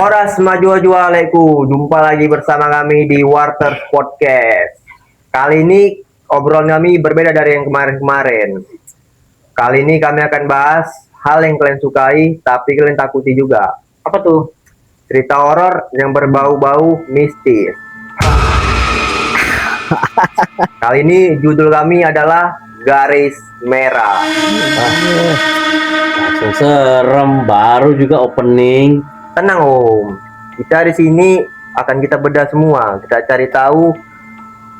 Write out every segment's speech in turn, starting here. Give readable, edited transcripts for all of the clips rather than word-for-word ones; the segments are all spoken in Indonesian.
Oras maju aleku, jumpa lagi bersama kami di Warters Podcast. Kali ini obrolan kami berbeda dari yang kemarin-kemarin. Kali ini kami akan bahas hal yang kalian sukai tapi kalian takuti juga. Apa tuh? Cerita horor yang berbau-bau mistis. Kali ini judul kami adalah Garis Merah. Langsung serem, baru juga opening. Tenang Om, kita di sini akan kita bedah semua. Kita cari tahu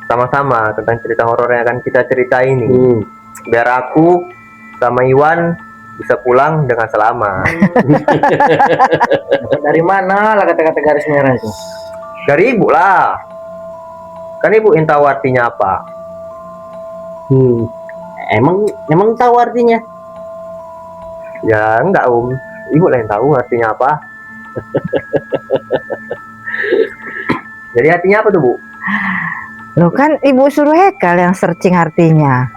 sama-sama tentang cerita horor yang akan kita cerita ini. Biar aku sama Iwan bisa pulang dengan selamat. Dari mana lah kata-kata garis merah itu? Dari ibu lah. Kan ibu yang tahu artinya apa. Emang tahu artinya? Ya enggak Om, ibu lah yang tahu artinya apa. Jadi artinya apa tuh Bu? Loh kan ibu suruh Hekal yang searching artinya.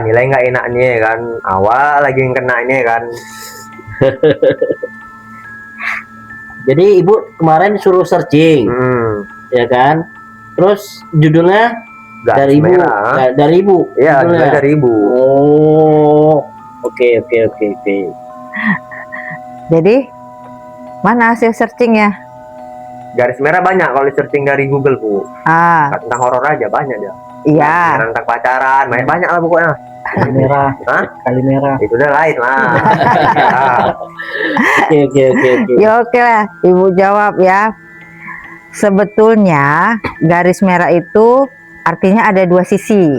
Nilai nggak enaknya kan. Awal lagi yang kena ini kan. Jadi ibu kemarin suruh searching, ya kan? Terus judulnya Garis dari ibu, merah. dari ibu. Iya, judulnya dari ibu. Oh, oke. Jadi mana hasil searchingnya? Garis merah banyak kalau di searching dari Google Bu. Tentang horor aja banyak dia. Iya. Tentang pacaran, banyak lah pokoknya. Kali merah. Hah? Kali merah. Itu udah lain lah. Oke. Ya oke lah, ibu jawab ya. Sebetulnya garis merah itu artinya ada dua sisi,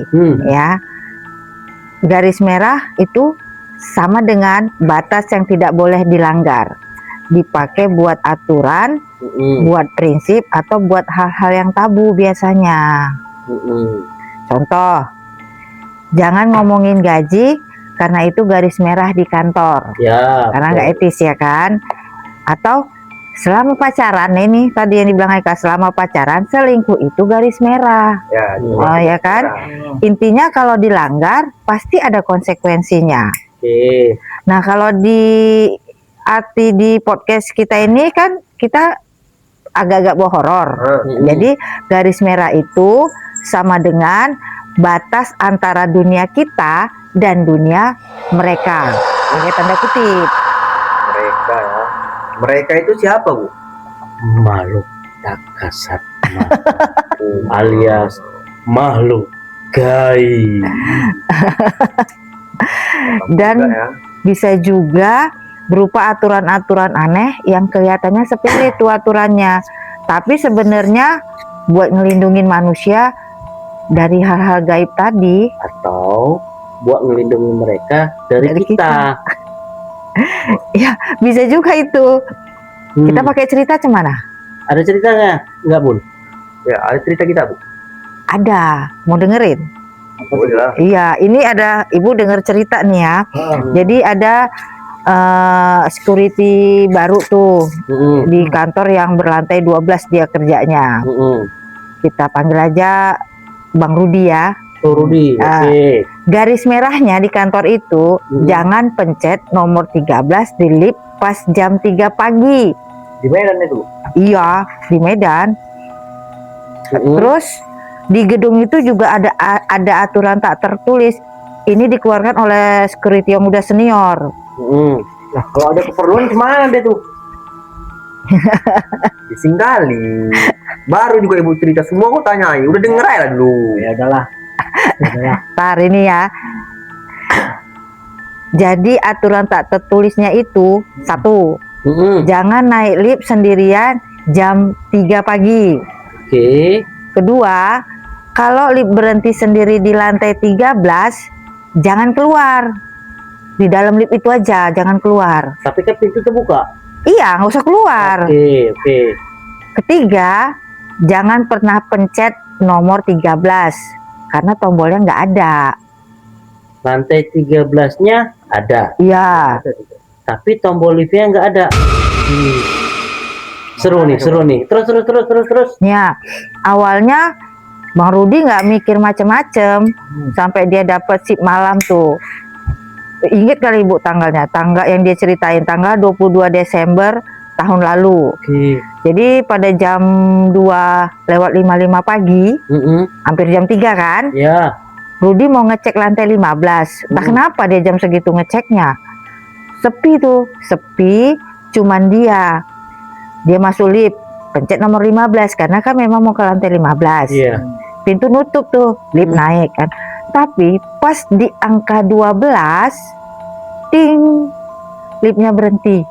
ya. Garis merah itu sama dengan batas yang tidak boleh dilanggar. Dipakai buat aturan, buat prinsip, atau buat hal-hal yang tabu biasanya. Contoh, jangan ngomongin gaji karena itu garis merah di kantor. Ya. Karena nggak etis ya kan. Atau selama pacaran, ini tadi yang dibilang Eka, selama pacaran selingkuh itu garis merah. Ya, Ya kan. Intinya kalau dilanggar pasti ada konsekuensinya. Oke. Nah kalau di podcast kita ini kan kita agak-agak bawa horor. Jadi garis merah itu sama dengan batas antara dunia kita dan dunia mereka. Pakai tanda kutip. Mereka ya. Mereka itu siapa Bu? Makhluk tak kasat mata alias makhluk gaib. Dan Juga ya. bisa juga berupa aturan-aturan aneh yang kelihatannya sepele itu aturannya, tapi sebenarnya buat ngelindungin manusia dari hal-hal gaib tadi, Atau buat ngelindungi mereka dari Dari kita. ya bisa juga itu. Kita pakai cerita cemana? Ada ceritanya nggak Bun? Ya, ada cerita kita Bu. Ada, mau dengerin? Boleh lah. Iya, ini ada ibu denger cerita nih ya. Jadi ada security baru tuh di kantor yang berlantai 12 dia kerjanya. Kita panggil aja Bang Rudi ya. Rudi. Oke. Garis merahnya di kantor itu jangan pencet nomor 13 di lift pas jam 3 pagi. Di Medan itu. Iya, di Medan. Terus di gedung itu juga ada aturan tak tertulis. Ini dikeluarkan oleh security yang udah senior. Nah, kalau ada keperluan kemana dia tuh? Disinggali. Baru juga ibu cerita semua kok tanyai. Udah denger aja lah dulu. Ya udahlah. Ntar ini ya. Jadi aturan tak tertulisnya itu satu, jangan naik lift sendirian jam 3 pagi. Oke. Kedua, kalau lift berhenti sendiri di lantai 13, jangan keluar. Di dalam lift itu aja, jangan keluar. Tapi kan pintu terbuka. Iya, nggak usah keluar. Oke. Ketiga, jangan pernah pencet nomor 13 karena tombolnya nggak ada. Lantai 13-nya ada. Iya. Tapi tombol liftnya nggak ada. Seru nih. Terus. Ya, awalnya Bang Rudi nggak mikir macem-macem sampai dia dapat shift malam tuh. Ingat kali Ibu tanggalnya, tanggal yang dia ceritain tanggal 22 Desember tahun lalu. Oke. Jadi pada jam 2:55 pagi, hampir jam 3 kan, Ya. Rudi mau ngecek lantai 15. Entah kenapa dia jam segitu ngeceknya. Sepi tuh, sepi, cuman dia. Dia masuk lift, pencet nomor 15 karena kan memang mau ke lantai 15. Iya. Pintu nutup tuh, lift naik kan. Tapi pas di angka 12, ting, liftnya berhenti.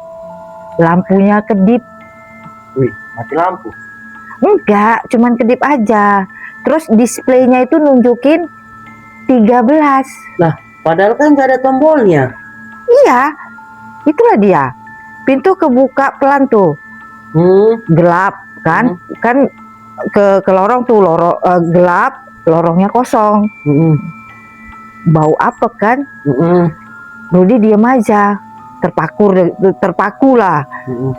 Lampunya kedip. Wih, mati lampu. Enggak, cuman kedip aja. Terus displaynya itu nunjukin 13. Nah, padahal kan nggak ada tombolnya. Iya, itulah dia. Pintu kebuka pelan tuh, gelap kan? Kan ke lorong tuh, gelap, lorongnya kosong. Bau apa kan? Rudi diem aja, terpaku lah.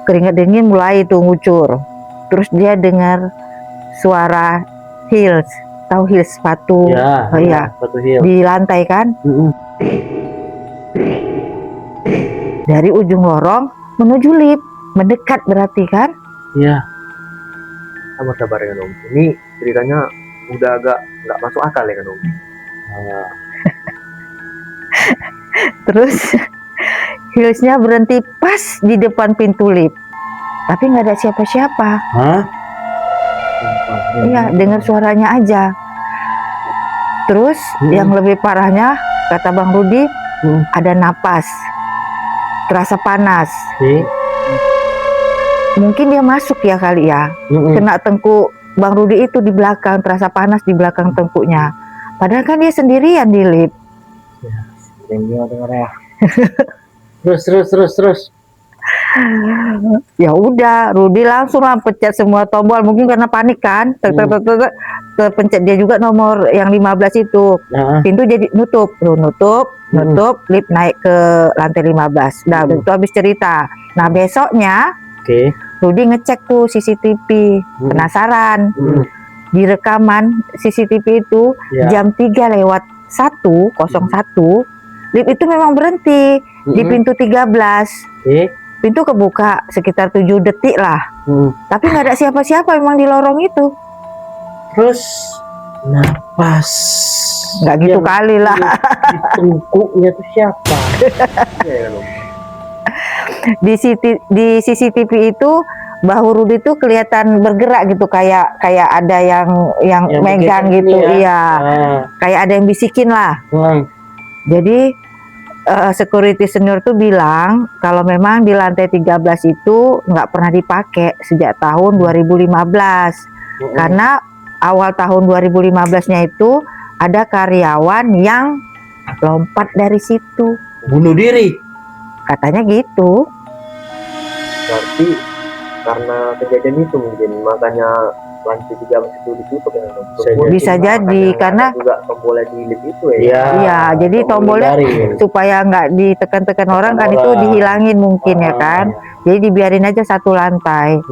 Keringat dingin mulai tuh ngucur. Terus dia dengar suara heels, tahu heels sepatu? Ya, Oh iya, sepatu heel. di lantai kan? Dari ujung lorong menuju lift, mendekat berarti kan? Iya. Sabar-sabar ya kan Om. Ini ceritanya udah agak nggak masuk akal ya kan Om. Terus heelsnya berhenti pas di depan pintu lift, tapi nggak ada siapa-siapa. Hah? Iya, dengar suaranya aja. Terus yang lebih parahnya, kata Bang Rudi, ada napas, terasa panas. Mungkin dia masuk ya kali ya, kena tengkuk Bang Rudi itu di belakang, terasa panas di belakang tengkuknya. Padahal kan dia sendirian di lift. Dengar ya. Terus. Ya udah, Rudi langsung lah pencet semua tombol, mungkin karena panik kan. Terpencet dia juga nomor yang 15 itu. Pintu jadi nutup, lift naik ke lantai 15. Nah, itu habis cerita. Nah, besoknya Rudi ngecek tuh CCTV, penasaran. Di rekaman CCTV itu jam 3:01, lift itu memang berhenti di pintu 13. Pintu kebuka sekitar 7 detik lah. Tapi nggak ada siapa-siapa memang di lorong itu. Terus napas. Nggak gitu kali lah. Di tengkuknya tuh siapa? Di CCTV itu bahu Rudi tuh kelihatan bergerak gitu, kayak ada yang megang begini gitu. ya? Iya. Kayak ada yang bisikin lah. Jadi security senior tuh bilang kalau memang di lantai 13 itu nggak pernah dipakai sejak tahun 2015. Karena awal tahun 2015-nya itu ada karyawan yang lompat dari situ. Bunuh diri. Katanya gitu. Berarti karena kejadian itu mungkin makanya lantai 13 itu ditutup ya kan Om. Bisa jadi karena juga tombolnya di lift itu ya. Iya, jadi tombolnya supaya nggak ditekan-tekan orang kan itu dihilangin mungkin ya kan. Jadi dibiarin aja satu lantai.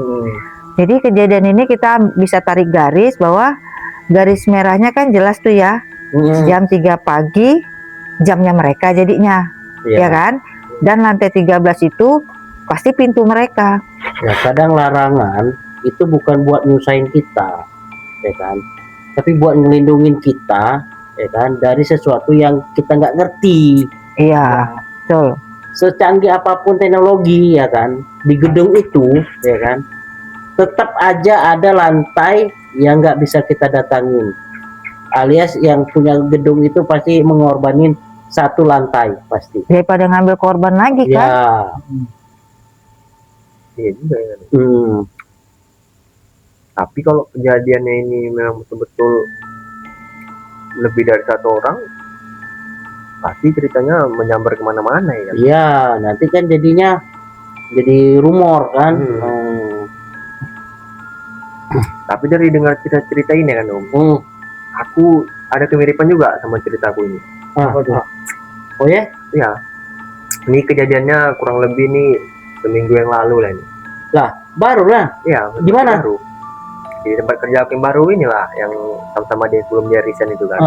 Jadi kejadian ini kita bisa tarik garis bahwa garis merahnya kan jelas tuh ya. Jam 3 pagi jamnya mereka jadinya. Ya kan? Dan lantai 13 itu pasti pintu mereka. Ya kadang larangan itu bukan buat nyusahin kita, ya kan? Tapi buat ngelindungin kita, ya kan? Dari sesuatu yang kita nggak ngerti. Iya, betul. Secanggih apapun teknologi, ya kan? Di gedung itu, ya kan? Tetap aja ada lantai yang nggak bisa kita datangin. Alias yang punya gedung itu pasti mengorbanin satu lantai pasti. Daripada ngambil korban lagi kan? Ya. Iya juga ya. Tapi kalau kejadiannya ini memang betul-betul lebih dari satu orang, pasti ceritanya menyambar kemana-mana ya kan? Iya, nanti kan jadinya jadi rumor kan. Tapi dari dengar cerita ini kan Om, aku ada kemiripan juga sama ceritaku ini. Oh ya? Ya, ini kejadiannya kurang lebih nih seminggu yang lalu lah ini. Lah, baru lah. Iya, Di mana? baru. Di tempat kerja aku yang baru inilah, yang sama-sama dia sebelum dia resign itu kan.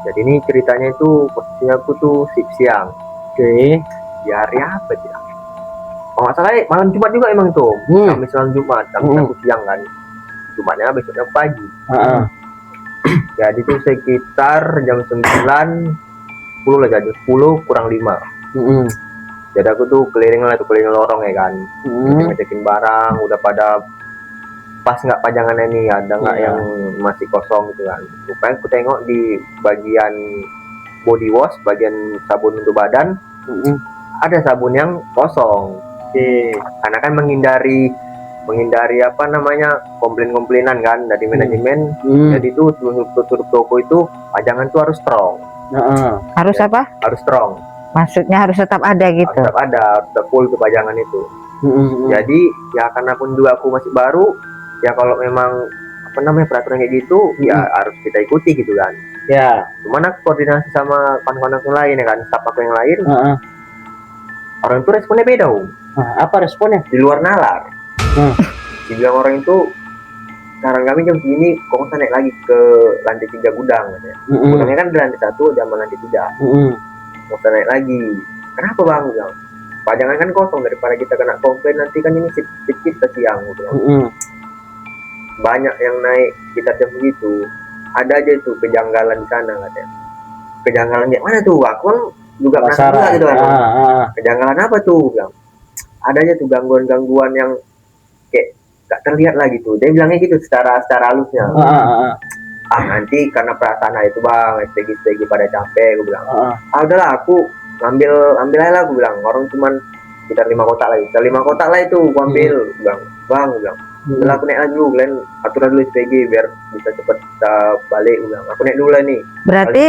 Jadi ini ceritanya itu posisinya aku tuh shift siang. Di hari apa ya? kalau nggak salah malam Jumat juga emang tuh. Kamis malam Jumat, Kamis Hmm. aku siang kan. Jumatnya besoknya aku pagi. Heeh. Jadi itu sekitar jam 9 10 lah, jadi 10 kurang 5. Heeh. Jadi aku tuh keliling lorong ya kan. Heeh. Ngecekin barang, udah pada pas nggak pajangannya nih, ada nggak Iya. yang masih kosong gitu kan. Rupanya aku tengok di bagian body wash, bagian sabun untuk badan, Heeh. ada sabun yang kosong. Karena kan menghindari apa namanya komplainan kan dari manajemen. Jadi itu sebelum tutup toko itu pajangan tuh harus strong, Heeh. Harus apa? harus strong, Maksudnya harus tetap ada harus gitu. tetap ada, harus tetap full tuh pajangan itu. Heeh. Jadi ya karena pun juga aku masih baru, ya kalau memang apa namanya peraturan kayak gitu, ya harus kita ikuti gitu kan. Ya. Cuman aku koordinasi sama kawan-kawan aku lain ya kan, staf aku yang lain, Heeh. orang itu responnya beda Apa responnya? di luar nalar. Dibilang orang itu, sekarang kami jam segini kok nggak naik lagi ke lantai 3 gudang katanya. Gudangnya kan di lantai 1, sama lantai 3, nggak usah naik lagi. Kenapa bang? Bilang, pajangan kan kosong, daripada kita kena komplain nanti kan ini sip kita siang gitu. Banyak yang naik kita jam segitu, ada aja itu kejanggalan di sana katanya. Kejanggalan kayak mana tuh? Aku kan juga penasaran juga gitu kan. Kejanggalan apa tuh? Bilang, ada aja tuh gangguan-gangguan yang kayak gak terlihat lah gitu. Dia bilangnya gitu secara halusnya. Nanti karena perasaan itu bang, SPG pada capek, gue bilang. Udahlah aku ngambil aja lah, gue bilang. Orang cuman sekitar 5 kotak lah, itu gue ambil. Bang, gue bilang. Udah aku naik lagi dulu, kalian aturan dulu SPG biar bisa cepet balik, gue bilang. Aku naik dulu lah nih. Berarti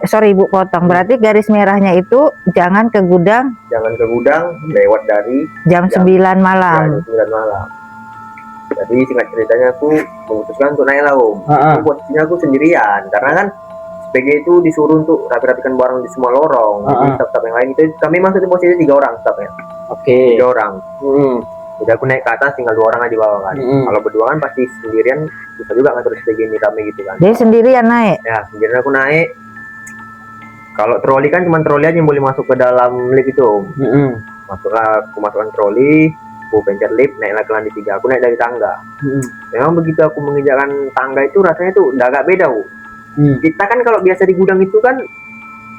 sorry Ibu potong. Berarti garis merahnya itu jangan ke gudang lewat dari jam 9 malam. jam 9 malam. Jadi singkat ceritanya aku memutuskan untuk naik lah Posisinya aku sendirian karena kan SPG itu disuruh untuk rapi-rapikan barang di semua lorong. Jadi staff yang lain itu kami masuk di posisi 3 orang staffnya. 3 orang. Jadi aku naik ke atas, tinggal 2 orang aja di bawah kan. Kalau berdua kan pasti sendirian bisa juga ngatur SPG ini rame gitu kan. Dia sendirian naik. Ya sendirian aku naik. Kalau troli kan cuma troli aja yang boleh masuk ke dalam lift itu. Aku masukkan troli, aku pencet lift, naiklah ke lantai 3. Aku naik dari tangga. Memang begitu aku menginjakkan tangga itu rasanya tuh udah agak beda. Kita kan kalau biasa di gudang itu kan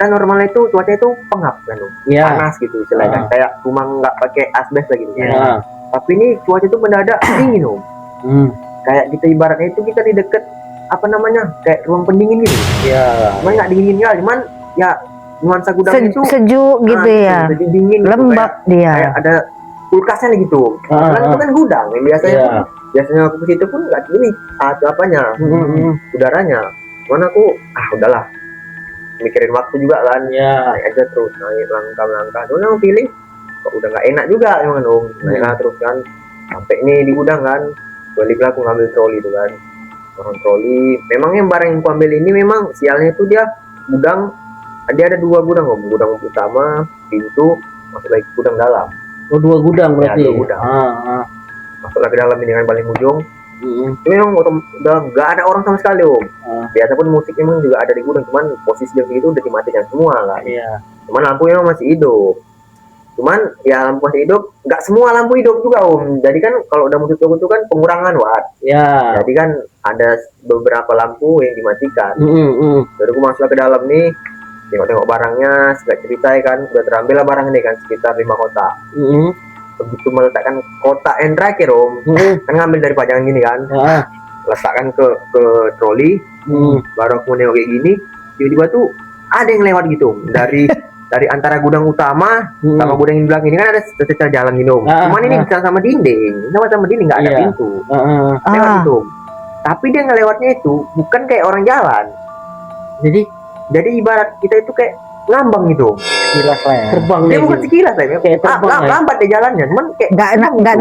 normalnya itu cuaca itu pengap kan, panas gitu istilahnya, kayak rumah nggak pakai asbes lagi gitu. Tapi ini cuaca itu mendadak dingin kayak kita ibaratnya itu kita di deket apa namanya kayak ruang pendingin gitu. Cuman nggak dingin ya, cuman ya nuansa gudang itu sejuk gitu ya, sejuk dingin gitu, lembab kayak ada kulkasnya gitu. Karena itu kan gudang yang biasanya aku ke situ pun nggak gini apanya udaranya. Cuman aku udahlah mikirin waktu juga kan, naik aja terus, naik langkah. Cuman aku feeling kok udah nggak enak juga emang naiklah terus kan, sampai ini di gudang kan, baliklah aku ngambil troli itu kan, orang troli. Memang yang barang yang aku ambil ini memang sialnya itu dia gudang, dia ada 2 gudang gudang utama, pintu masuk lagi gudang dalam. 2 gudang berarti. 2 gudang. Masuklah ke dalam ini kan paling ujung. Itu memang udah nggak ada orang sama sekali biasa pun musik memang juga ada di gudang, cuman posisi jam segitu udah dimatikan semua kan. Cuman lampu memang masih hidup, cuman ya lampu masih hidup, nggak semua lampu hidup juga jadi kan kalau udah musik toko itu kan pengurangan watt, jadi kan ada beberapa lampu yang dimatikan. Jadi aku masuk ke dalam nih, tengok barangnya, singkat cerita kan udah terambil lah barang ini kan sekitar 5 kotak. Begitu meletakkan kotak yang terakhir kan ngambil dari pajangan gini kan, letakkan ke troli, baru aku nengok kayak gini, tiba-tiba tuh ada yang lewat gitu dari antara gudang utama sama gudang yang belakang ini kan ada secerca jalan gitu. Cuman ini bisa sama dinding nggak ada pintu. Lewat gitu. Tapi dia ngelewatnya itu bukan kayak orang jalan. Jadi ibarat kita itu kayak ngambang gitu. Sekilas lah ya. Terbang Dia bukan sekilas lah, kayak terbang lambat deh jalannya, cuman kayak nggak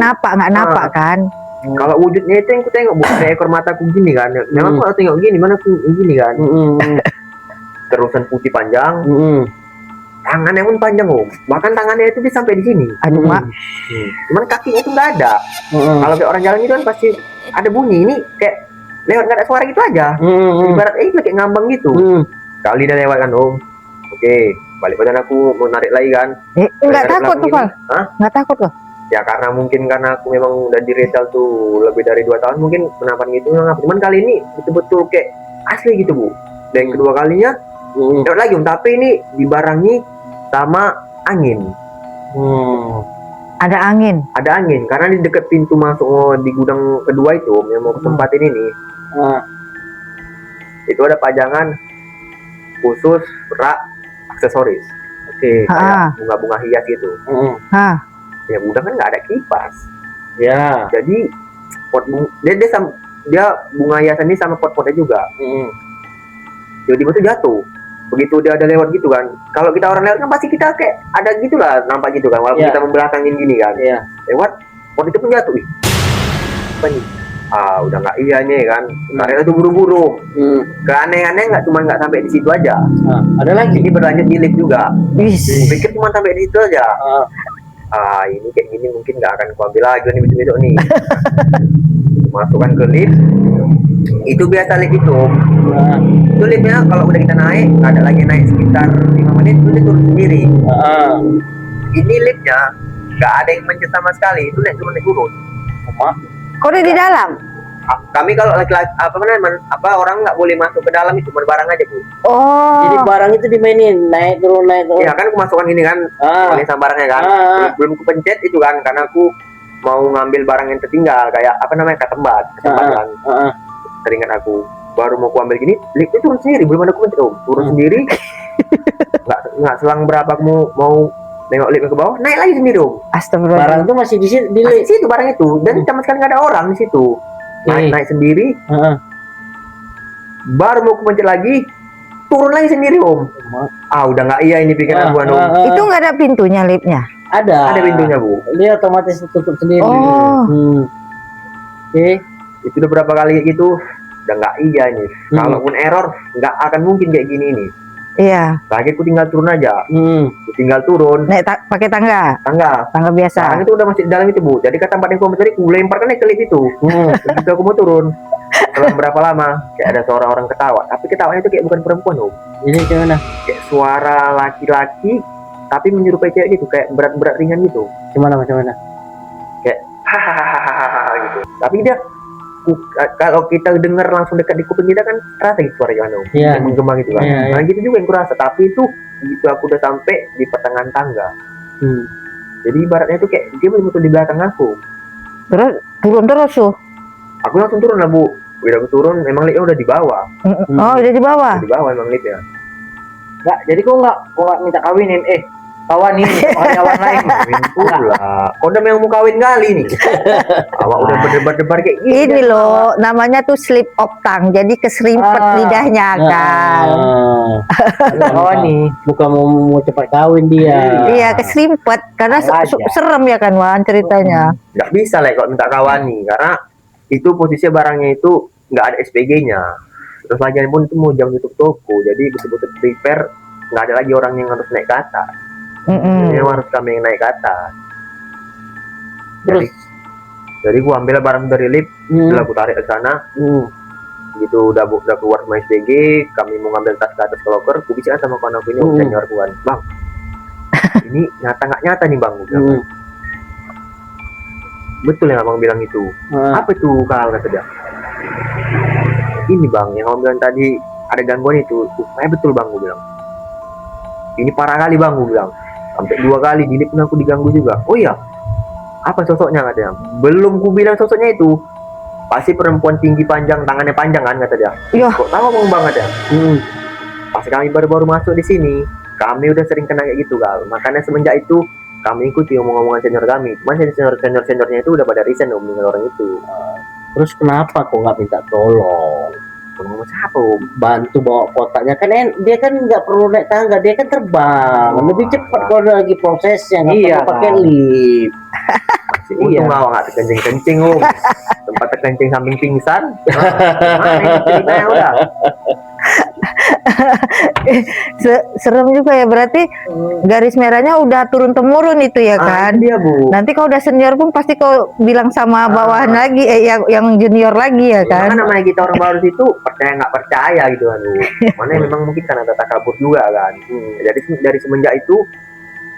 napak kan. Kalau wujudnya itu yang ku tengok bukan kayak ekor mataku gini kan. Memang aku tengok gini, mana aku gini kan. Terusan putih panjang. Tangannya pun panjang bahkan tangannya itu bisa sampai di sini. Aduh mak. Cuman kakinya itu nggak ada. Kalau kayak orang jalan itu kan pasti ada bunyi, ini kayak lewat nggak ada suara gitu aja. Ibarat kayak ngambang gitu. Kali dia lewat kan Oke, balik badan aku mau narik lagi kan. Nggak takut tuh Pak? Hah? Nggak takut kok? Ya karena mungkin karena aku memang udah di retail tuh lebih dari 2 tahun, mungkin penampakan gitu nggak. Cuman kali ini betul-betul kayak asli gitu Bu. Dan kedua kalinya lewat lagi Om, tapi ini dibarengi sama angin. Ada angin. Ada angin karena di dekat pintu masuk di gudang kedua itu Om, yang mau ke tempat ini nih. Itu ada pajangan khusus rak aksesoris. Oke, kayak bunga-bunga hias gitu. Ya gudang kan nggak ada kipas. Ya. Jadi dia bunga hiasan ini sama pot-potnya juga. Tiba-tiba tuh jatuh. Begitu dia ada lewat gitu kan. Kalau kita orang lewat kan pasti kita kayak ada gitulah nampak gitu kan. Walaupun kita membelakangin gini kan. Lewat pot itu pun jatuh. Ih, apa nih? Udah nggak iya nih kan. Karena itu buru-buru. Keaneh-aneh nggak sampai di situ aja. Ada lagi. Ini berlanjut di lift juga. Wis. Pikir cuma sampai di situ aja. Ini kayak gini mungkin nggak akan kuambil lagi nih besok nih. Masukkan ke lift. Itu biasa lift itu. Itu liftnya kalau udah kita naik, ada lagi naik sekitar 5 menit, itu dia turun sendiri. Ini liftnya nggak ada yang mencet sama sekali, itu naik turun. Kok udah di dalam? Kami kalau laki-laki orang nggak boleh masuk ke dalam, itu cuma barang aja Bu. Jadi barang itu dimainin naik turun. Ya kan aku masukkan ini kan, ini sama barangnya kan. Belum aku pencet itu kan, karena aku mau ngambil barang yang tertinggal kayak ketempat kan. Teringat aku baru mau aku ambil gini, lift itu turun sendiri, belum ada aku pencet turun sendiri. nggak selang berapa aku mau nengok lift ke bawah, naik lagi sendiri Astagfirullah. Barang itu masih di situ, di situ barang itu, dan sama sekali nggak ada orang di situ. Naik sendiri. Baru mau aku pencet lagi, turun lagi sendiri udah nggak iya ini pikiran gua Itu nggak ada pintunya liftnya? Ada pintunya Bu. Dia otomatis tutup sendiri. Itu udah berapa kali kayak gitu, udah nggak iya nih. Kalaupun error nggak akan mungkin kayak gini nih. Iya. Lagi aku tinggal turun aja. Tinggal turun. Naik pakai tangga biasa. Sekarang itu udah masih di dalam itu Bu. Jadi kata tempat yang aku tadi, aku lemparkan naik ke lift itu. Begitu aku mau turun, selang berapa lama, kayak ada suara orang ketawa. Tapi ketawanya itu kayak bukan perempuan Ini gimana? Kayak suara laki-laki, tapi menyerupai cewek gitu, kayak berat-berat ringan gitu. Macam mana? Kayak hahaha gitu. Tapi dia kalau kita dengar langsung dekat di kuping kita kan rasa gitu suaranya yang menggema gitu kan. Nah gitu juga yang kurasa. Tapi itu begitu aku udah sampai di pertengahan tangga. Jadi ibaratnya itu kayak dia betul-betul di belakang aku. Terus turun terus tuh. Aku langsung turun lah Bu. Udah aku turun, memang liftnya udah di bawah. Udah di bawah. Di bawah memang liftnya. Enggak, jadi kok nggak minta kawinin? Kawan nih, kawan lain. Pula. Kau udah mau kawin kali nih. Awak udah berdebar-debar kayak gini. Ini loh, namanya tuh slip of tongue. Jadi keserimpet lidahnya kan. Kawan nih, bukan mau cepat kawin dia. Iya, keserimpet karena serem ya kan Wan ceritanya. Nggak bisa lah kalau minta kawan nih, karena itu posisinya barangnya itu nggak ada SPG-nya. Terus lagian pun itu mau jam tutup toko, jadi betul-betul prepare, nggak ada lagi orang yang harus naik ke atas. Jadi harus kami yang naik ke atas. Jadi gua ambil barang dari lift, setelah gua tarik ke sana, gitu udah keluar sama SPG, kami mau ngambil tas ke atas ke locker, gua bicara sama kawan aku ini, senior gua, Bang, ini nyata nggak nyata nih Bang, betul yang abang bilang itu. Apa itu kata dia? Ini Bang, yang abang bilang tadi ada gangguan itu. Betul Bang, gue bilang. Ini parah kali Bang, gue bilang. Sampai 2 kali di lift pun aku diganggu juga. Oh iya, apa sosoknya katanya? Belum ku bilang sosoknya itu. Pasti perempuan tinggi panjang, tangannya panjang kan kata dia. Iya. Kok tahu Bang banget ya? Pas kami baru-baru masuk di sini, kami udah sering kena kayak gitu Gal. Makanya semenjak itu kami ikuti omong-omongan senior kami. Cuman seniornya itu udah pada resign meninggal orang itu. Terus kenapa kok nggak minta tolong? Ngomong siapa? Bantu bawa kotaknya kan dia kan nggak perlu naik tangga, dia kan terbang lebih cepat kalau lagi prosesnya nggak perlu pakai lift. Untung awak nggak terkencing-kencing tempat terkencing samping pingsan. Mana ini ceritanya udah. Serem juga ya, berarti garis merahnya udah turun temurun itu ya kan. Dia Bu. Nanti kalau udah senior pun pasti kau bilang sama bawahan lagi yang junior lagi ya kan. Karena namanya kita orang baru itu percaya nggak percaya gitu kan Bu. Mana memang mungkin karena tata kabur juga kan. Jadi dari semenjak itu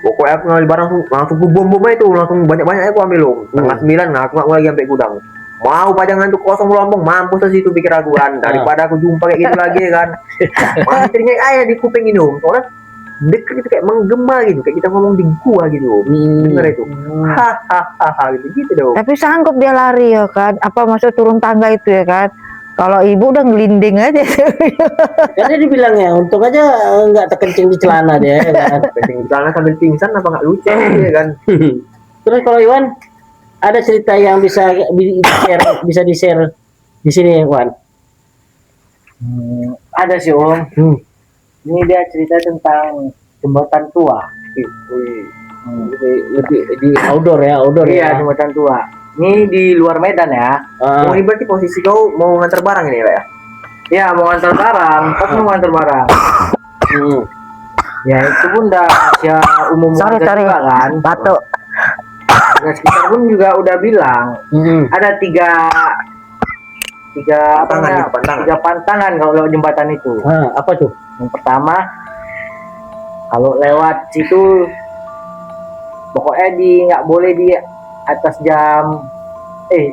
Pokoknya aku ngambil barang langsung ku bom itu langsung banyak aku ambil loh. Setengah 9 nah aku lagi sampai gudang. Mau pajangan tuh kosong lompong mampus ke situ pikir aku kan daripada aku jumpa kayak gitu lagi kan. Masih teringat aja di kuping ini om. Soalnya deket itu kayak menggema gitu kayak kita ngomong di gua gitu om. Dengar itu. Hahaha gitu dong. Tapi sanggup dia lari ya kan? Apa maksud turun tangga itu ya kan? Kalau ibu udah ngelinding aja. Kan dia dibilangnya, untung aja nggak terkencing di celana dia ya kan. Kencing di celana sambil pingsan apa nggak lucu ya kan? Terus kalau Iwan ada cerita yang bisa di-share di sini Iwan? Ada sih om. Ini dia cerita tentang jembatan tua. Lebih di outdoor ya, outdoor Iya, ya. jembatan tua. Ini di luar Medan ya. Oh, ini berarti posisi kau mau nganter barang ini ya, Pak ya? Ya mau ngantar barang, pas mau ngantar barang. Ya itu pun udah ya umum Sorry, warga juga kan. batuk. Warga sekitar pun juga udah bilang ada tiga apa Pantangan namanya? gitu, pantangan. Tiga pantangan kalau lewat jembatan itu. Apa tuh? Yang pertama kalau lewat situ pokoknya nggak boleh di atas jam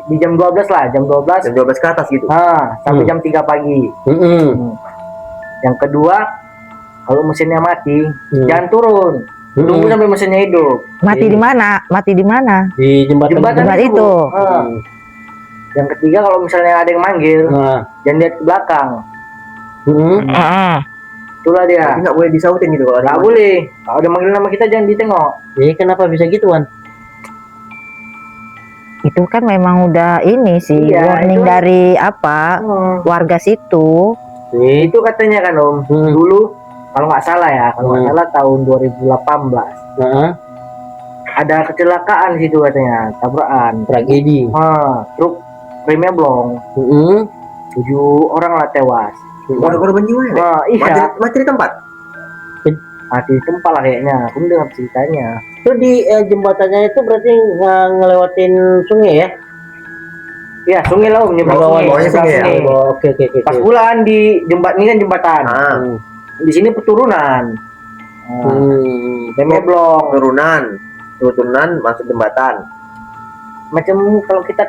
di jam 12 lah, jam 12 Jam 12 ke atas gitu. sampai jam 3 pagi. Yang kedua, kalau mesinnya mati, jangan turun. Tunggu sampai mesinnya hidup. Mati di mana? Mati di mana? Di jembatan Jembatan itu. Yang ketiga, kalau misalnya ada yang manggil, jangan lihat ke belakang. Itulah dia. Tapi nggak boleh disautin gitu kalau ada Nggak yang boleh. Kalau ada manggil nama kita jangan ditengok. Kenapa bisa gitu Wan? Itu kan memang udah ini sih Iya, warning itu- dari apa warga situ. Itu katanya kan Om. Dulu kalau nggak salah ya, kalau nggak salah tahun 2018 ada kecelakaan situ katanya, tabrakan. Tragedi. Truk remnya blong, 7 orang lah tewas. ada korban jiwa ya? Pak? Iya, Mati di tempat. mati di tempat lah kayaknya. Aku dengar ceritanya. Itu di jembatannya itu berarti ngelewatin sungai ya? Iya, sungai lah Om, nyebrang sungai. bawahnya Nyebrang sungai ya? sungai. Oke. Pas bulan di jembatan ini kan jembatan. Di sini peturunan. Remnya blong. Turunan masuk jembatan. Macam kalau kita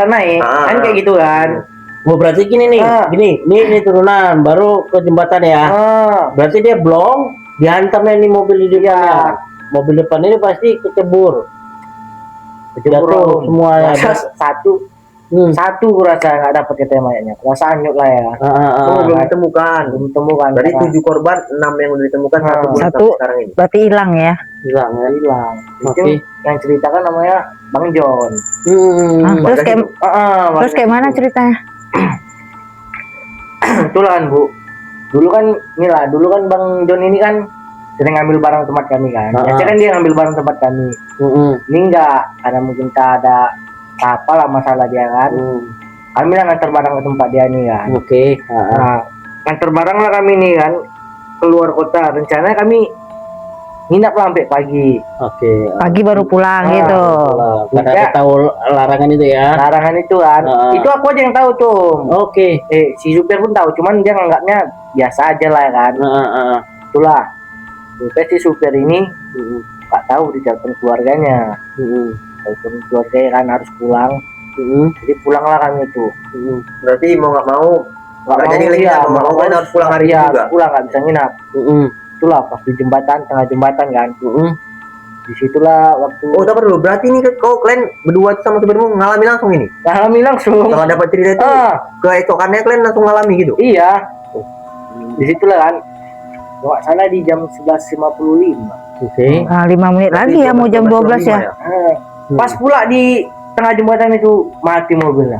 naik kan kayak gitu kan. Berarti gini nih, ini turunan baru ke jembatan ya. Berarti dia blong, dihantamnya nih mobil di depannya. Mobil depan ini pasti kecebur. Jatuh semuanya. Satu kurasa nggak dapat kita mayatnya. Kurasa anyut lah ya. Belum ditemukan. Dari 7 korban, 6 yang udah ditemukan, satu belum Satu. sampai sekarang ini. Berarti hilang ya. Hilang ya. Hilang. Itu Oke. yang ceritakan namanya Bang John. Terus kayak Terus kayak mana ceritanya? Itulah kan Bu. Dulu kan Bang John ini kan sering ngambil barang tempat kami kan. Biasanya kan dia ngambil barang tempat kami. Ini enggak, karena mungkin tak ada apalah masalah dia kan. Kami lah ngantar barang ke tempat dia nih kan. Oke. Nah, ngantar barang lah kami nih kan keluar kota. Rencananya kami nginap lah sampai pagi. Oke. Pagi baru pulang gitu. Karena ada tahu larangan itu ya. Larangan itu kan. Itu aku aja yang tahu tuh. Oke. Si supir pun tahu, cuman dia nganggapnya biasa aja lah kan. Itulah. Si supir ini nggak tahu ditelepon keluarganya. Telepon keluarganya kan harus pulang. Jadi pulanglah kami itu. Berarti mau nggak mau, nggak jadi lagi iya, mau kan harus pulang hari iya, ini juga. pulang nggak bisa nginap. Itulah pas di jembatan, tengah jembatan kan. Disitulah waktu Oh, tapi dulu. Berarti ini kalian berdua tuh sama supirmu ngalami langsung ini. kami langsung. Setelah dapat cerita itu, keesokannya kalian langsung ngalami gitu. Iya. Disitulah kan. Kalau nggak salah di jam 11.55. Oke. Nah, 5 menit lagi ya mau jam 12 ya. Pas pula di tengah jembatan itu mati mobilnya.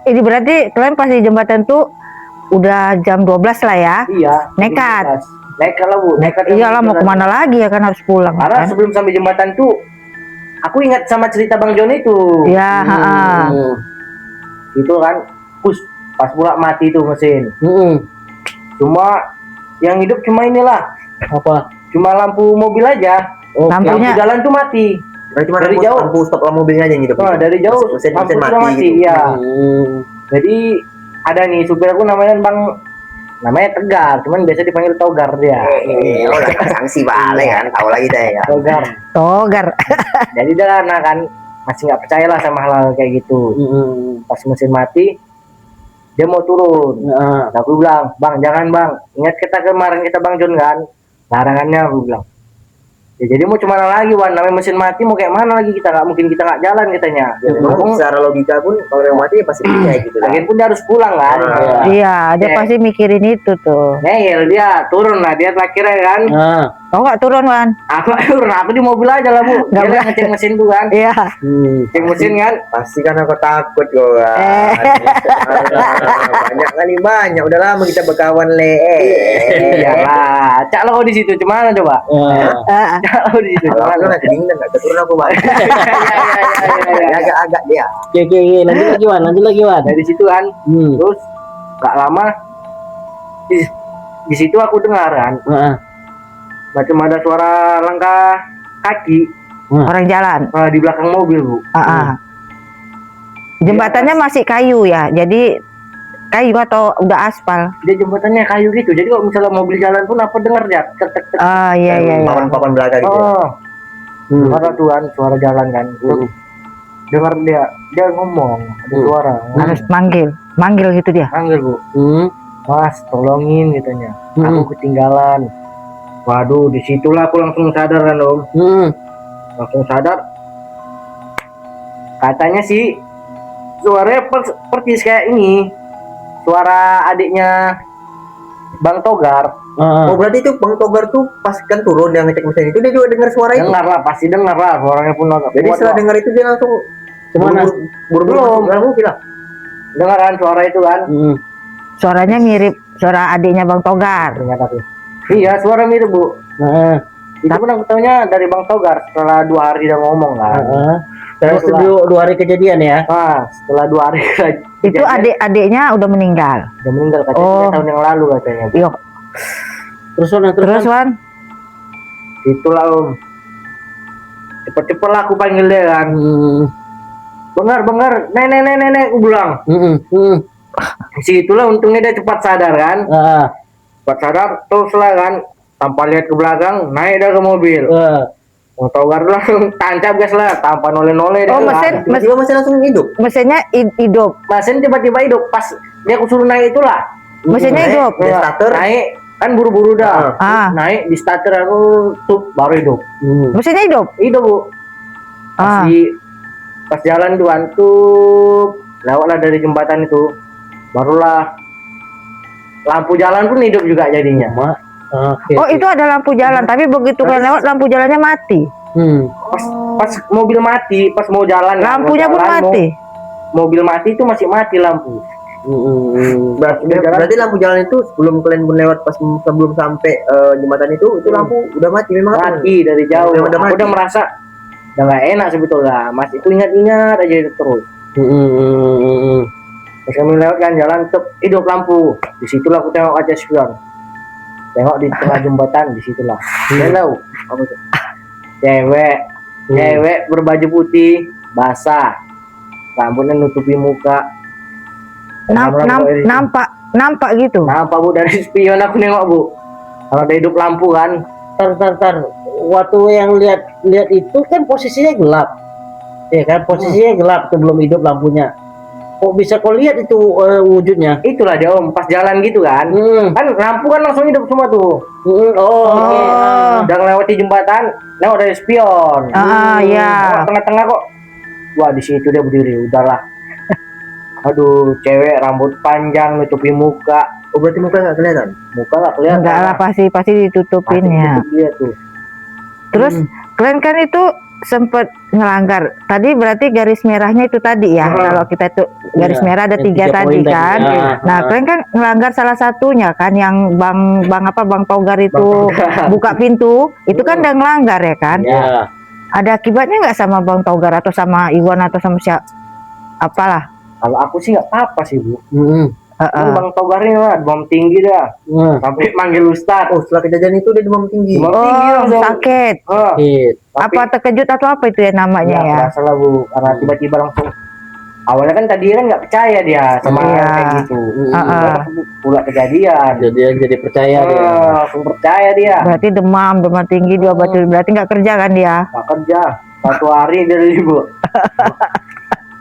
Ini berarti kalian pas di jembatan tuh udah jam 12 lah ya. Iya. Nekat. Nekat lah Bu. Nekat. Iyalah mau kemana lagi ya kan harus pulang Karena kan. sebelum sampai jembatan tuh, aku ingat sama cerita Bang John itu. Ya, Itu kan, pas pula mati itu mesin. Cuma yang hidup cuma inilah, Apa? cuma lampu mobil aja. Lampunya Lampu jalan tuh mati. Berarti Dari lampu, jauh. lampu stop mobilnya aja yang hidup. Dari jauh Mesin lampu sudah mati mati. gitu. Iya. Jadi ada nih supir aku namanya Bang namanya Tegar, cuman biasa dipanggil Togar dia. Iya, udah sanksi balik kan, tahu lagi deh ya. Togar. Togar. Jadi dia karena kan masih nggak percaya lah sama hal kayak gitu. Pas mesin mati, dia mau turun. Nah, aku bilang, bang jangan bang, ingat kita kemarin kita bang John kan, larangannya aku bilang. Ya jadi mau cuma lagi Wan, namanya mesin mati mau kayak mana lagi kita nggak mungkin kita nggak jalan katanya. Ya, memang secara logika pun kalau yang mati ya pasti kayak gitu lah. Lagian pun dia harus pulang kan. Iya, dia pasti mikirin itu tuh. Ngeyel dia turun lah dia terakhirnya kan. Kau nggak turun, Wan? Aku turun, aku di mobil aja lah bu. Nggak Dia berani. ngecek mesin tuh kan. Iya. Cek mesin kan. Pasti kan aku takut gua. Banyak kali banyak. Udah lama kita berkawan le. Iyalah, cak lo di situ cuman coba. Cak lo di situ. Kalau aku nggak kedinginan nggak keturun aku bang. Agak-agak dia. Oke, lanjut lagi Wan. Dari situ kan. Terus gak lama di situ aku dengar kan. Macam ada suara langkah kaki Orang jalan. di belakang mobil bu. Jembatannya masih kayu ya, jadi kayu atau udah aspal? Dia jembatannya kayu gitu. Jadi kalau misalnya mobil jalan pun apa dengar dia tek tek tek. Iya. Papan-papan belakang gitu. Suara tuan, suara jalan kan. Dengar dia ngomong, ada suara. Harus manggil gitu dia. Panggil bu, mas tolongin katanya. Aku ketinggalan. Waduh, disitulah aku langsung sadar kan om. Langsung sadar. Katanya sih suaranya persis kayak ini. Suara adiknya Bang Togar. Oh berarti itu Bang Togar tuh pas kan turun yang ngecek mesin itu dia juga dengar suara itu. Dengar lah, pasti dengar lah. Suaranya pun agak Jadi kuat setelah lah. dengar itu dia langsung buru-buru masuk bilang. Dengar kan suara itu kan? Suaranya mirip suara adiknya Bang Togar. Ternyata tuh. Iya, suara mirip bu. Itu pun aku taunya dari Bang Togar setelah 2 hari dia ngomong kan. Terus 2 hari kejadian ya. Setelah 2 hari Itu adik-adiknya udah meninggal. udah meninggal katanya 3 tahun yang lalu katanya. Iya. Terus Wan? Itulah om. Cepet-cepet lah aku panggil dia kan. Bengar, nenek, aku bilang. Situlah untungnya dia cepat sadar kan. Cepat sadar terus lah kan. Tanpa lihat ke belakang, naik dah ke mobil. Bang Togar langsung tancap gas lah, tanpa noleh-noleh. Oh, dia Tiba-tiba masih langsung hidup. mesinnya hidup. mesin tiba-tiba hidup pas dia aku suruh naik itulah. Mesinnya hidup. Dia starter. Naik kan buru-buru dah. Naik di starter aku tuh baru hidup. Mesinnya hidup. Hidup bu. Pas jalan tuan tuh lewatlah dari jembatan itu, barulah lampu jalan pun hidup juga jadinya. Oh itu ada lampu jalan, tapi begitu kalian lewat lampu jalannya mati. Pas mobil mati, pas mau jalan Lampunya mau pun jalan, mati. mobil mati itu masih mati lampu. Berarti lampu jalan itu sebelum kalian pun lewat pas sebelum sampai jembatan itu lampu udah mati memang. Mati dari jauh. Udah Aku mati. udah merasa udah nggak enak sebetulnya. Mas itu ingat-ingat aja itu terus. Pas kami lewat kan jalan hidup lampu. Disitulah aku tengok aja spion. Tengok di tengah jembatan disitulah. Dia tahu apa tuh? Cewek berbaju putih basah, rambutnya nutupi muka. Nampak gitu. Nampak bu dari spion aku nengok bu. Kalau ada hidup lampu kan. Tar. Waktu yang lihat itu kan posisinya gelap. Ya kan posisinya gelap sebelum hidup lampunya. Kok bisa kau lihat itu wujudnya? Itulah dia om, pas jalan gitu kan. Kan lampu kan langsung hidup semua tuh. Udah ngelewati jembatan, lewat dari spion. Iya. Tengah-tengah kok. Wah di situ dia berdiri, udahlah. Aduh, cewek rambut panjang nutupi muka. Oh berarti muka nggak kelihatan? Muka nggak kelihatan. Enggak lah, pasti ditutupin ya. Dia tuh. Terus kalian kan itu sempet ngelanggar. Tadi berarti garis merahnya itu tadi ya. Kalau kita tuh garis merah ada 3 tadi kan. Nah, kalian kan ngelanggar salah satunya kan yang Bang Togar itu buka pintu. Itu kan udah ngelanggar ya kan? Ada akibatnya nggak sama Bang Togar atau sama Iwan atau sama siapa? Apalah. Kalau aku sih nggak apa-apa sih bu. Bang Togar ini lah demam tinggi dah. Sampai manggil Ustad. Oh setelah kejadian itu dia demam tinggi. Demam tinggi langsung. Sakit. Tapi Apa terkejut atau apa itu ya namanya ya? nggak salah bu, karena tiba-tiba langsung awalnya kan tadi kan nggak percaya dia sama Iya. kayak gitu. Heeh. Ternyata pula kejadian. Jadi percaya dia. Langsung percaya dia. Berarti demam tinggi, dua batu, berarti nggak kerja kan dia? Nggak kerja 1 hari dari ibu.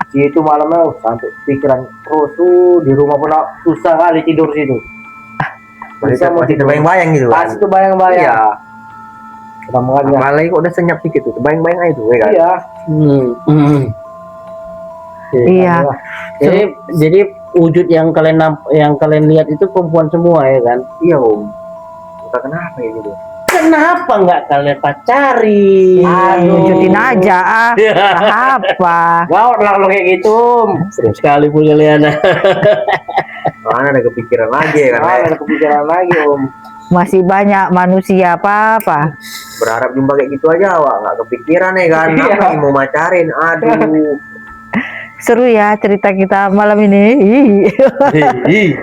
Si itu malamnya sampai pikiran terus tuh di rumah pun susah kali tidur situ. Masih terbayang-bayang gitu kan. Pas itu bayang-bayang. Iya. Pertama kali. Apalagi kok udah senyap dikit tuh, terbayang-bayang aja tuh ya kan. Iya. Iya. Jadi wujud yang kalian lihat itu perempuan semua ya kan? Iya Om. Entah kenapa ya gitu. Kenapa nggak kalian pacari? Wujudin aja ah. Apa? Gawat lah kalau kayak gitu. Sering sekali punya Liana. Mana ada kepikiran lagi ya kan. Ada kepikiran lagi Om. Masih banyak manusia apa? Berharap jumpa kayak gitu aja awak nggak kepikiran ya kan. Iya. Apa yang mau macarin? Aduh. Seru ya cerita kita malam ini. Ih.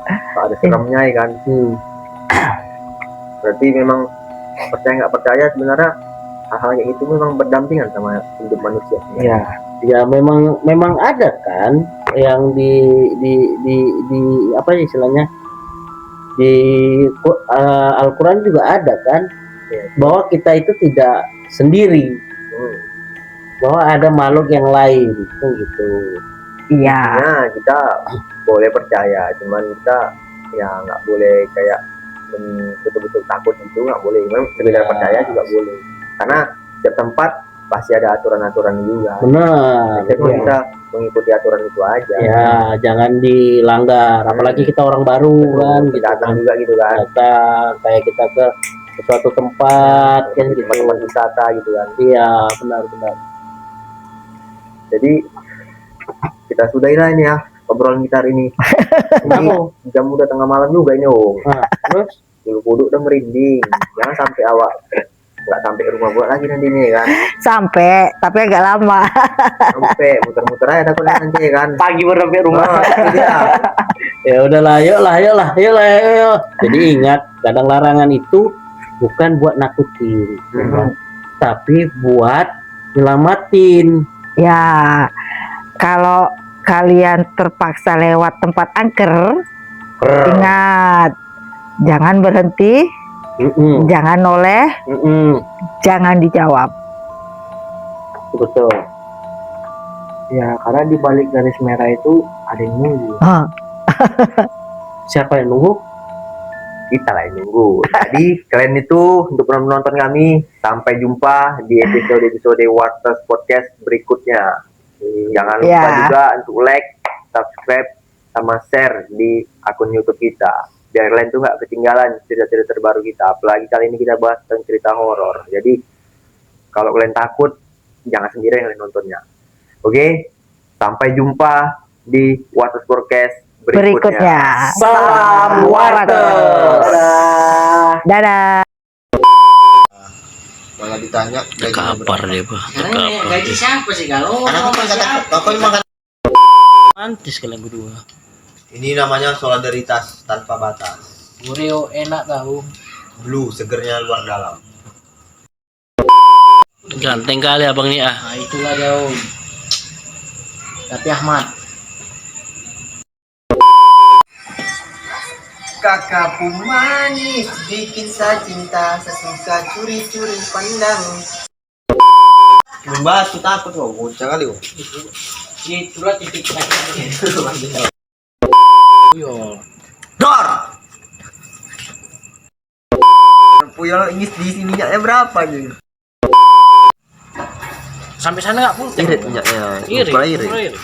Tak ada seremnya ya kan. Berarti memang percaya nggak percaya sebenarnya hal-hal kayak itu memang berdampingan sama hidup manusia. Iya. Ya memang ada kan yang di apa istilahnya di Al-Quran juga ada kan bahwa kita itu tidak sendiri, bahwa ada makhluk yang lain gitu. Iya. Nah, kita boleh percaya, cuman kita ya nggak boleh kayak betul-betul takut itu nggak boleh. Memang sekedar Ya. percaya juga boleh, karena setiap tempat pasti ada aturan-aturan juga. Benar. Kita cuma bisa mengikuti aturan itu aja. Ya jangan dilanggar, apalagi kita orang baru kan, Kita gitu datang kan. juga gitu kan. Datang kayak kita ke suatu tempat kan gitu. Tempat wisata gitu kan. Iya benar. Jadi kita sudahi lah ini ya obrolan kita hari ini. Ini jam udah tengah malam juga ini Om. Nah, terus Bulu kuduk udah merinding. Jangan sampai awak nggak sampai rumah gua lagi nanti nih kan. Sampai, tapi agak lama. Sampai muter-muter aja takutnya nanti kan. Pagi baru sampai rumah. Itu dia. ya udahlah, yuk. Jadi ingat, kadang larangan itu bukan buat nakutin, ya kan? Tapi buat nyelamatin. Ya, kalau kalian terpaksa lewat tempat angker, ingat, jangan berhenti, jangan noleh, jangan dijawab. Betul. Ya karena di balik garis merah itu ada yang nunggu. Siapa yang nunggu? Kita lah yang nunggu. Jadi kalian itu untuk menonton kami, sampai jumpa di episode Warters Podcast berikutnya. Jangan lupa juga untuk like, subscribe, sama share di akun YouTube kita, biar kalian tuh nggak ketinggalan cerita-cerita terbaru kita. Apalagi kali ini kita bahas tentang cerita horor. Jadi kalau kalian takut, jangan sendiri yang kalian nontonnya. Oke, sampai jumpa di Warters Podcast berikutnya. Salam Warters. Dadah. Malah ditanya Kapar deh, Pak. Gaji siapa sih kalau? Karena aku memang Mantis kalian berdua. ini namanya solidaritas tanpa batas. Bureo enak tahu. Blue, segernya luar dalam. Ganteng kali abang nih ah. Nah itulah jauh. Tapi Ahmad. Kakakku manis, bikin saya cinta, sesuka curi-curi pandang. Membahas tuh takut loh, bocah kali loh. Itulah titik Yo. Dor! Puyol ini diisi minyaknya berapa gitu? Sampai sana nggak pun? Irit minyaknya, Irit.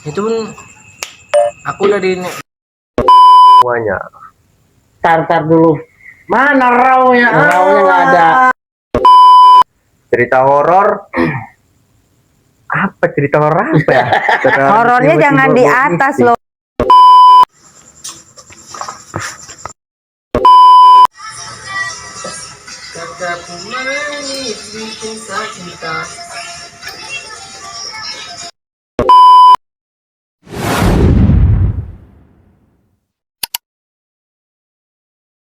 Itu pun aku udah di semuanya. Tar dulu. mana rawnya? Rawnya nggak ada. Cerita horor. Apa cerita horor apa ya? Horornya jangan di atas loh. Kakakku manis, bikin saya cinta.